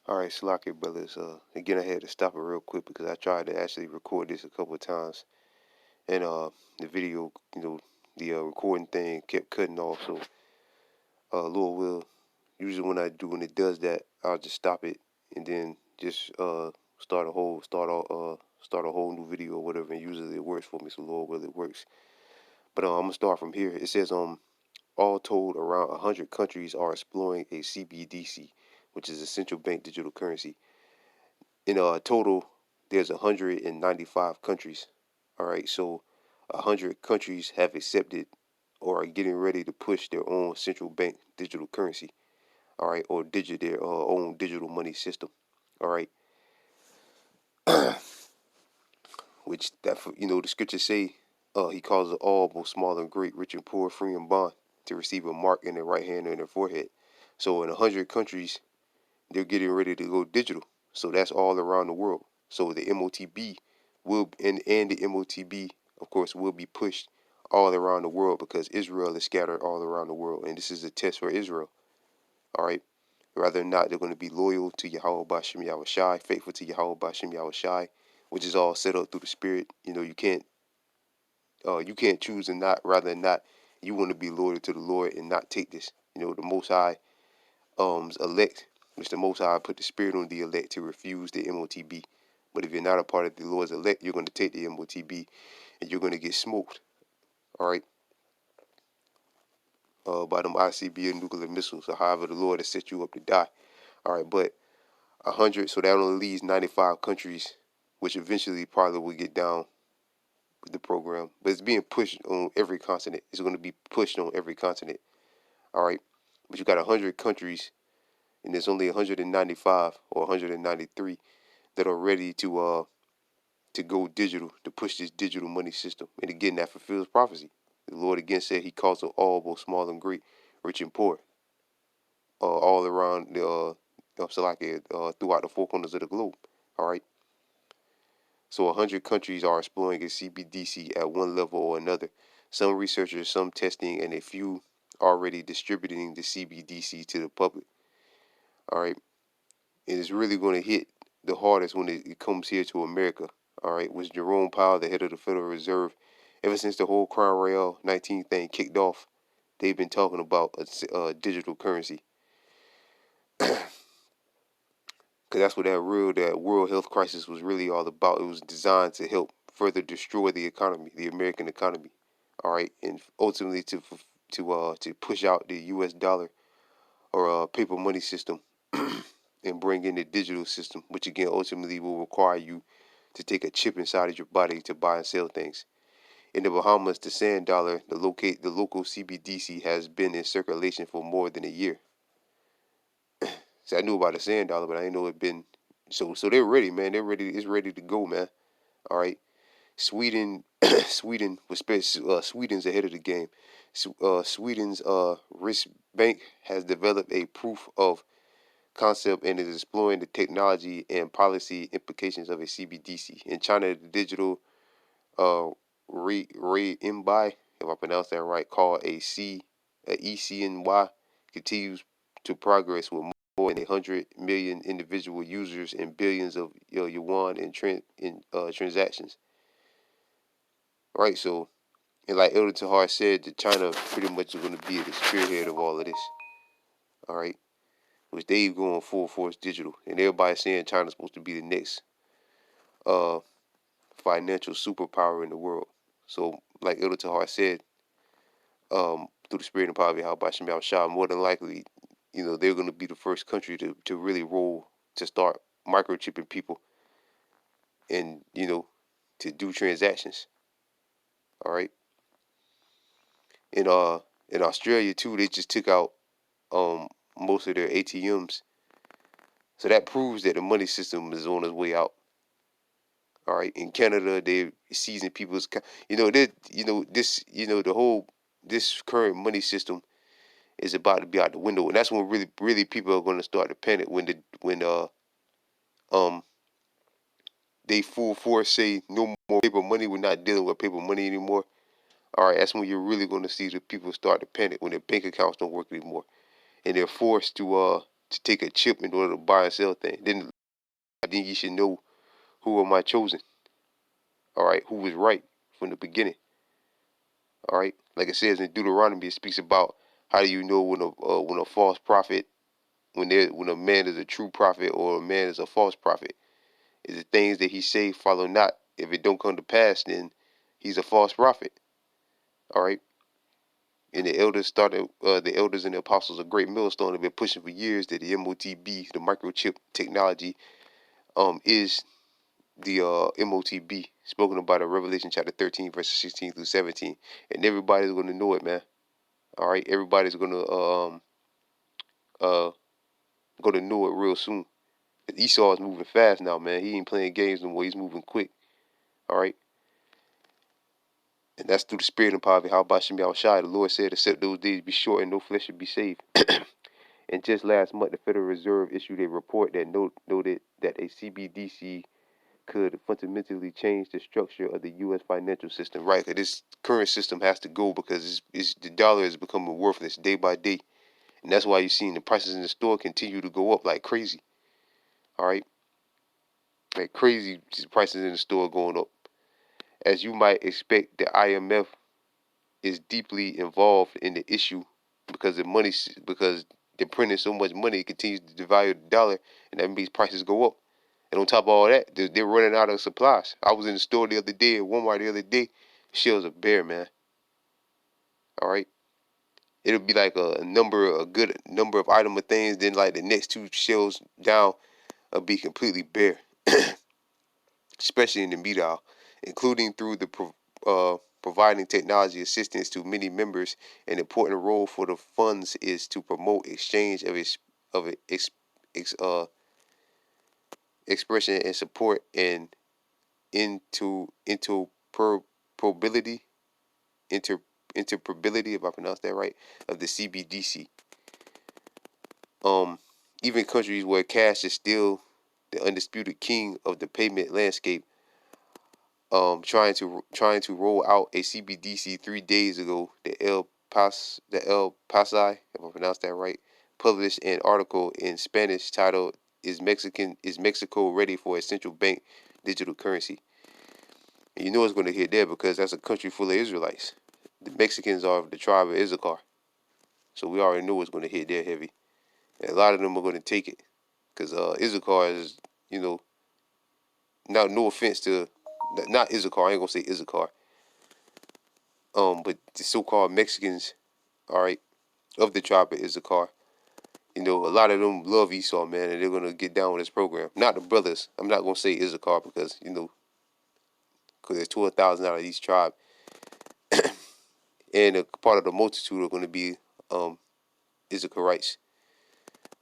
All right, Slocky brothers. Again, I had to stop it real quick because I tried to actually record this a couple of times, and the video, the recording thing kept cutting off. So, Lord will. Usually, when it does that, I'll just stop it and then just start a whole new video or whatever. And usually, it works for me. So, Lord will, it works. But I'm gonna start from here. It says all told, around 100 countries are exploring a CBDC, which is a central bank digital currency. In total, there's 195 countries. All right, so 100 countries have accepted or are getting ready to push their own central bank digital currency. All right, or their own digital money system. All right, which the scriptures say, he calls it all, both small and great, rich and poor, free and bond, to receive a mark in their right hand and their forehead. So in 100 countries, they're getting ready to go digital. So that's all around the world. So the MOTB and the MOTB, of course, will be pushed all around the world because Israel is scattered all around the world. And this is a test for Israel. All right. Rather than not, they're going to be loyal to Yahweh Bashem Yahweh Shai, faithful to Yahweh Bashem Yahweh Shai, which is all set up through the Spirit. You can't choose and not. Rather than not, you want to be loyal to the Lord and not take this. The Most High elect, which the Most High put the Spirit on the elect to refuse the MOTB. But if you're not a part of the Lord's elect, you're going to take the MOTB and you're going to get smoked. All right, by them ICBM nuclear missiles, or however the Lord has set you up to die. All right, but 100, so that only leaves 95 countries, which eventually probably will get down with the program. But it's being pushed on every continent. It's going to be pushed on every continent. All right, but you got 100 countries, and there's only 195 or 193 that are ready to go digital, to push this digital money system. And again, that fulfills prophecy. The Lord again said he calls us all, both small and great, rich and poor, all around throughout the four corners of the globe. All right. So 100 countries are exploring a CBDC at one level or another. Some researchers, some testing, and a few already distributing the CBDC to the public. All right. And it's really going to hit the hardest when it comes here to America. All right. Was Jerome Powell, the head of the Federal Reserve, ever since the whole Crown Royal 19 thing kicked off, they've been talking about a digital currency. Because that's what that world health crisis was really all about. It was designed to help further destroy the economy, the American economy. All right, and ultimately to push out the U.S. dollar or paper money system and bring in the digital system, which again ultimately will require you to take a chip inside of your body to buy and sell things. In the Bahamas, the sand dollar, the local CBDC, has been in circulation for more than a year. So I knew about the sand dollar, but I didn't know it been. So they're ready, man. They're ready. It's ready to go, man. All right. Sweden, Sweden's ahead of the game. Sweden's Risk Bank has developed a proof of concept and is exploring the technology and policy implications of a CBDC. In China, the digital uh, Renminbi, if I pronounce that right, called a ECNY, continues to progress with more than 100 million individual users and billions of yuan in transactions. Right, so and like Elder Tahar said, that China pretty much is going to be the spearhead of all of this. All right, which they going full force digital, and everybody's saying China's supposed to be the next uh financial superpower in the world. So, like Elder Tahar said, through the spirit and power of Yahweh Bashim Yahweh Shah, more than likely, they're going to be the first country to really roll, to start microchipping people and, to do transactions. All right. In in Australia too, they just took out um most of their ATMs. So that proves that the money system is on its way out. All right. In Canada, they're seizing people's, the whole this current money system is about to be out the window, and that's when really, really people are going to start to panic when um they full force say no more paper money. We're not dealing with paper money anymore. All right, that's when you're really going to see the people start to panic when their bank accounts don't work anymore, and they're forced to take a chip in order to buy and sell things. Then you should know who am I chosen. All right, who was right from the beginning. All right, like it says in Deuteronomy, it speaks about how do you know when a false prophet, when a man is a true prophet or a man is a false prophet. Is the things that he say follow not. If it don't come to pass, then he's a false prophet. All right. And the elders and the apostles of Great Millstone have been pushing for years that the MOTB, the microchip technology, is the MOTB spoken about in Revelation chapter 13, verses 16 through 17. And everybody's going to know it, man. All right. Everybody's uh, going to know it real soon. Esau is moving fast now, man. He ain't playing games no more. He's moving quick. All right. And that's through the spirit and power of How Shem Yahushai. The Lord said, except those days be short and no flesh should be saved. And just last month, the Federal Reserve issued a report that noted that a CBDC could fundamentally change the structure of the U.S. financial system. Right, because this current system has to go because the dollar is becoming worthless day by day. And that's why you're seeing the prices in the store continue to go up like crazy. All right, like crazy prices in the store going up. As you might expect, the IMF is deeply involved in the issue because they're printing so much money, it continues to devalue the dollar, and that means prices go up. And on top of all that, they're running out of supplies. I was in the store the other day, at Walmart the other day, shelves are bare, man. All right, it'll be like a good number of item of things, then like the next two shelves down will be completely bare, especially in the meat aisle, including through the providing technology assistance to many members. An important role for the funds is to promote exchange of ex, ex, uh, expression and support and interoperability, inter interoperability, if I pronounce that right, of the CBDC. Um, Even countries where cash is still the undisputed king of the payment landscape, trying to roll out a CBDC 3 days ago. The El Pasai, if I pronounced that right, published an article in Spanish titled "Is Mexico ready for a central bank digital currency?" And you know it's going to hit there because that's a country full of Israelites. The Mexicans are the tribe of Issachar, so we already know it's going to hit there heavy. And a lot of them are going to take it because Issachar is, you know, now no offense to not Issachar. I ain't gonna say Issachar. But the so-called Mexicans, all right, of the tribe of Issachar, you know, a lot of them love Esau, man, and they're gonna get down with this program. Not the brothers. I'm not gonna say Issachar because because there's 12,000 out of each tribe, and a part of the multitude are gonna be Issacharites.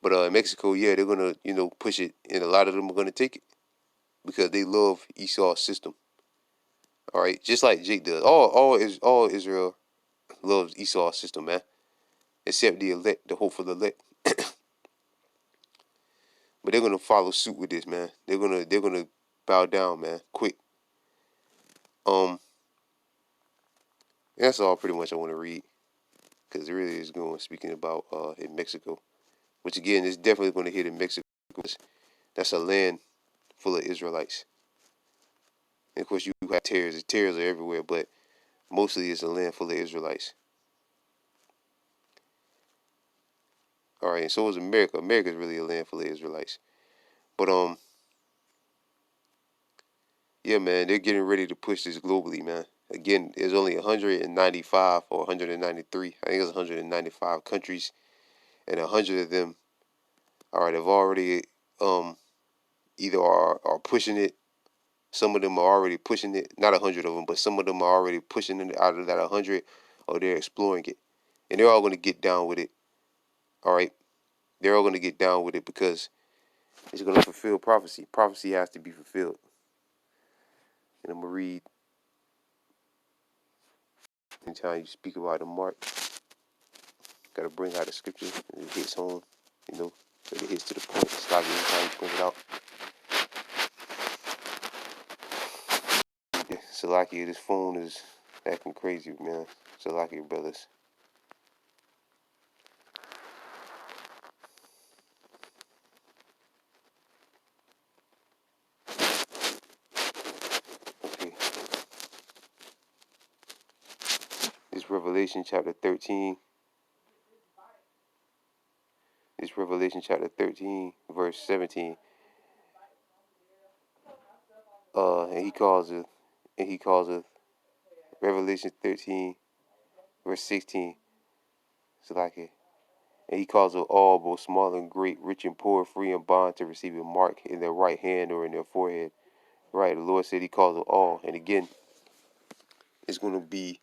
But in Mexico, yeah, they're gonna push it, and a lot of them are gonna take it because they love Esau's system. All right, just like Jake does. All Israel loves Esau's system, man, except the elect, the hopeful elect. But they're gonna follow suit with this, man. They're gonna bow down, man, quick. Um, that's all pretty much I want to read because it really is going speaking about in Mexico, which again is definitely going to hit in Mexico. That's a land full of Israelites. And of course, you have terrors. Terrors are everywhere, but mostly it's a land full of Israelites. All right, and so is America. America is really a land full of Israelites. But yeah, man, they're getting ready to push this globally, man. Again, there's only 195 or 193. I think it's 195 countries, and 100 of them, all right, have already either are pushing it. Some of them are already pushing it. Not 100 of them, but some of them are already pushing it out of that 100, or they're exploring it, and they're all going to get down with it. All right, they're all going to get down with it because it's going to fulfill prophecy. Prophecy has to be fulfilled. And I'm going to read. Anytime you speak about the mark, got to bring out the scripture. And it hits home, but it hits to the point. It's like anytime you bring it out. Yeah, Salakia, this phone is acting crazy, man. Salakia, brothers. This Revelation chapter 13. This Revelation chapter 13, verse 17. And he calls it Revelation 13, verse 16. It's like it. And he calls it all, both small and great, rich and poor, free and bond, to receive a mark in their right hand or in their forehead. Right, the Lord said he calls it all. And again, it's going to be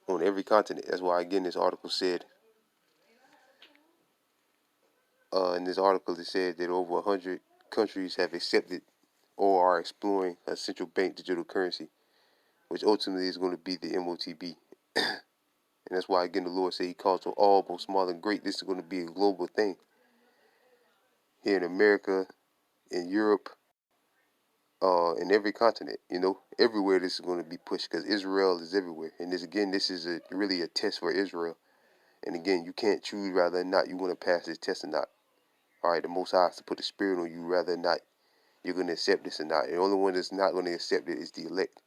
on every continent. That's why, again, this article said, in this article, it said that over 100 countries have accepted or are exploring a central bank digital currency, which ultimately is going to be the motb. And that's why, again, the Lord said he calls to all, both small and great. This is going to be a global thing. Here in America, in Europe, in every continent, everywhere this is going to be pushed, because Israel is everywhere. And this is really a test for Israel. And again, you can't choose whether or not you want to pass this test or not. All right, the Most High has to put the Spirit on you whether or not you're going to accept this or not. The only one that's not going to accept it is the elect.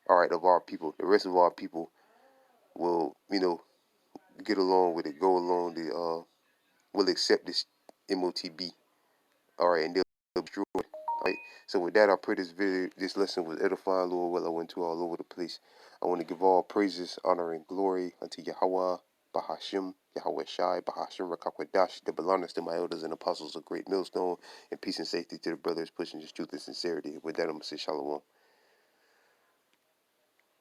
All right, of our people. The rest of our people will, get along with it, go along. Will accept this motb. All right, and they'll destroy it. All right. So with that, I pray this lesson was edifying, Lord. Well, I went to all over the place. I want to give all praises, honor, and glory unto Yahweh, Bahashim, Yahweh Shai, Bahashim, Rakakwadash, that belongs to my elders and apostles of Great Millstone, and peace and safety to the brothers pushing this truth and sincerity. With that, I'm going to say shalom.